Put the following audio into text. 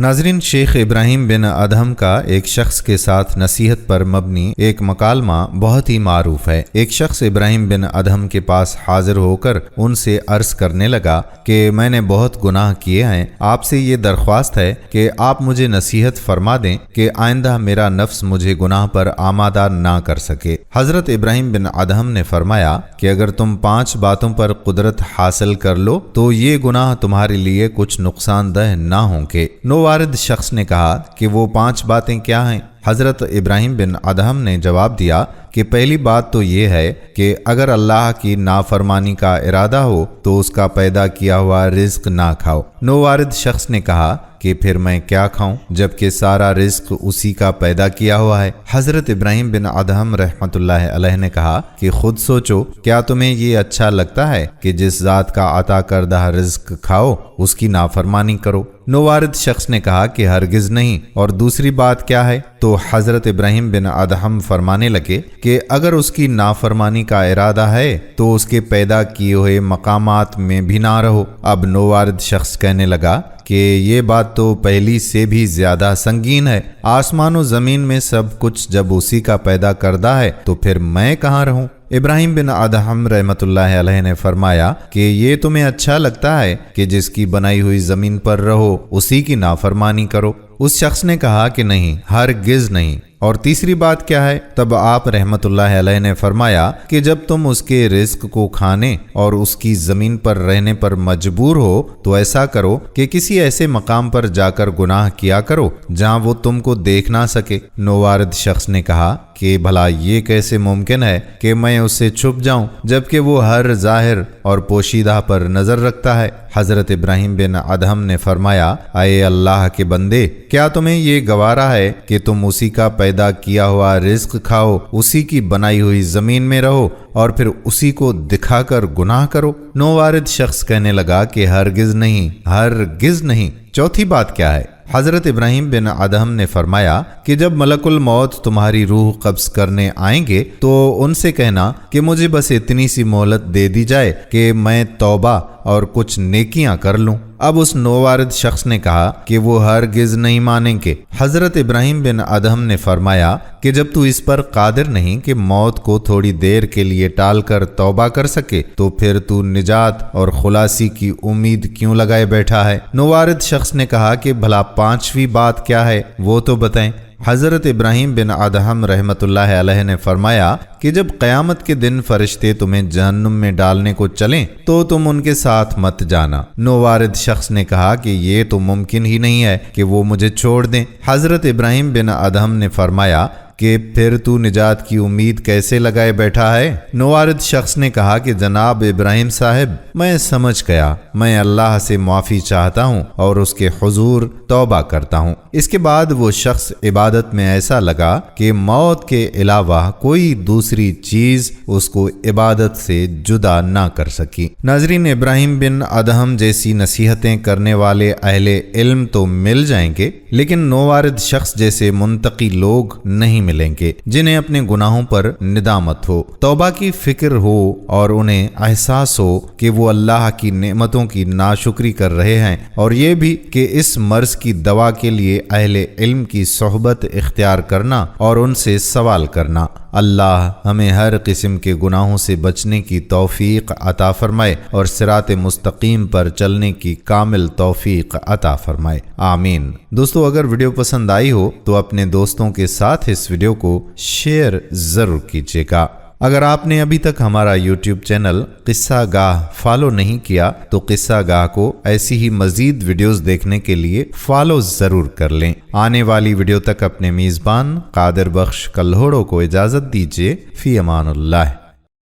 ناظرین، شیخ ابراہیم بن ادہم کا ایک شخص کے ساتھ نصیحت پر مبنی ایک مکالمہ بہت ہی معروف ہے۔ ایک شخص ابراہیم بن ادہم کے پاس حاضر ہو کر ان سے عرض کرنے لگا کہ میں نے بہت گناہ کیے ہیں، آپ سے یہ درخواست ہے کہ آپ مجھے نصیحت فرما دیں کہ آئندہ میرا نفس مجھے گناہ پر آمادہ نہ کر سکے۔ حضرت ابراہیم بن ادہم نے فرمایا کہ اگر تم 5 باتوں پر قدرت حاصل کر لو تو یہ گناہ تمہارے لیے کچھ نقصان دہ نہ ہوں گے۔ وارد شخص نے کہا کہ وہ 5 باتیں کیا ہیں؟ حضرت ابراہیم بن ادہم نے جواب دیا کہ پہلی بات تو یہ ہے کہ اگر اللہ کی نافرمانی کا ارادہ ہو تو اس کا پیدا کیا ہوا رزق نہ کھاؤ۔ نووارد شخص نے کہا کہ پھر میں کیا کھاؤں جبکہ سارا رزق اسی کا پیدا کیا ہوا ہے؟ حضرت ابراہیم بن ادہم رحمۃ اللہ علیہ نے کہا کہ خود سوچو، کیا تمہیں یہ اچھا لگتا ہے کہ جس ذات کا عطا کردہ رزق کھاؤ اس کی نافرمانی کرو؟ نووارد شخص نے کہا کہ ہرگز نہیں۔ اور دوسری بات کیا ہے؟ تو حضرت ابراہیم بن ادہم فرمانے لگے کہ اگر اس کی نافرمانی کا ارادہ ہے تو اس کے پیدا کیے ہوئے مقامات میں بھی نہ رہو۔ اب نووارد شخص کہنے لگا کہ یہ بات تو پہلی سے بھی زیادہ سنگین ہے۔ آسمان و زمین میں سب کچھ جب اسی کا پیدا کردہ ہے تو پھر میں کہاں رہوں؟ ابراہیم بن ادہم رحمۃ اللہ علیہ نے فرمایا کہ یہ تمہیں اچھا لگتا ہے کہ جس کی بنائی ہوئی زمین پر رہو اسی کی نافرمانی کرو؟ اس شخص نے کہا کہ نہیں، ہرگز نہیں۔ اور تیسری بات کیا ہے؟ تب آپ رحمت اللہ علیہ نے فرمایا کہ جب تم اس کے رزق کو کھانے اور اس کی زمین پر رہنے پر مجبور ہو تو ایسا کرو کہ کسی ایسے مقام پر جا کر گناہ کیا کرو جہاں وہ تم کو دیکھ نہ سکے۔ نووارد شخص نے کہا کہ بھلا یہ کیسے ممکن ہے کہ میں اس سے چھپ جاؤں جبکہ وہ ہر ظاہر اور پوشیدہ پر نظر رکھتا ہے؟ حضرت ابراہیم بن ادہم نے فرمایا، اے اللہ کے بندے، کیا تمہیں یہ گوارا ہے کہ تم اسی کا پیدا کیا ہوا رزق کھاؤ، اسی کی بنائی ہوئی زمین میں رہو اور پھر اسی کو دکھا کر گناہ کرو؟ نووارد شخص کہنے لگا کہ ہرگز نہیں، ہرگز نہیں۔ چوتھی بات کیا ہے؟ حضرت ابراہیم بن ادہم نے فرمایا کہ جب ملک الموت تمہاری روح قبض کرنے آئیں گے تو ان سے کہنا کہ مجھے بس اتنی سی مہلت دے دی جائے کہ میں توبہ اور کچھ نیکیاں کر لوں۔ اب اس نووارد شخص نے کہا کہ وہ ہرگز نہیں مانیں گے۔ حضرت ابراہیم بن ادہم نے فرمایا کہ جب تو اس پر قادر نہیں کہ موت کو تھوڑی دیر کے لیے ٹال کر توبہ کر سکے تو پھر تو نجات اور خلاصی کی امید کیوں لگائے بیٹھا ہے؟ نووارد شخص نے کہا کہ بھلا 5ویں بات کیا ہے، وہ تو بتائیں۔ حضرت ابراہیم بن ادہم رحمۃ اللہ علیہ نے فرمایا کہ جب قیامت کے دن فرشتے تمہیں جہنم میں ڈالنے کو چلیں تو تم ان کے ساتھ مت جانا۔ نووارد شخص نے کہا کہ یہ تو ممکن ہی نہیں ہے کہ وہ مجھے چھوڑ دیں۔ حضرت ابراہیم بن ادہم نے فرمایا کہ پھر تو نجات کی امید کیسے لگائے بیٹھا ہے؟ نووارد شخص نے کہا کہ جناب ابراہیم صاحب، میں سمجھ گیا، میں اللہ سے معافی چاہتا ہوں اور اس کے حضور توبہ کرتا ہوں۔ اس کے بعد وہ شخص عبادت میں ایسا لگا کہ موت کے علاوہ کوئی دوسری چیز اس کو عبادت سے جدا نہ کر سکی۔ ناظرین، ابراہیم بن ادہم جیسی نصیحتیں کرنے والے اہل علم تو مل جائیں گے لیکن نووارد شخص جیسے منتقی لوگ نہیں ملیں گے جنہیں اپنے گناہوں پر ندامت ہو، توبہ کی فکر ہو اور انہیں احساس ہو کہ وہ اللہ کی نعمتوں کی ناشکری کر رہے ہیں، اور یہ بھی کہ اس مرض کی دوا کے لیے اہل علم کی صحبت اختیار کرنا اور ان سے سوال کرنا۔ اللہ ہمیں ہر قسم کے گناہوں سے بچنے کی توفیق عطا فرمائے اور صراط مستقیم پر چلنے کی کامل توفیق عطا فرمائے، آمین۔ دوستو، اگر ویڈیو پسند آئی ہو تو اپنے دوستوں کے ساتھ اس ویڈیو کو شیئر ضرور کیجیے گا۔ اگر آپ نے ابھی تک ہمارا یوٹیوب چینل قصہ گاہ فالو نہیں کیا تو قصہ گاہ کو ایسی ہی مزید ویڈیوز دیکھنے کے لیے فالو ضرور کر لیں۔ آنے والی ویڈیو تک اپنے میزبان قادر بخش کلہوڑوں کو اجازت دیجیے۔ فی امان اللہ۔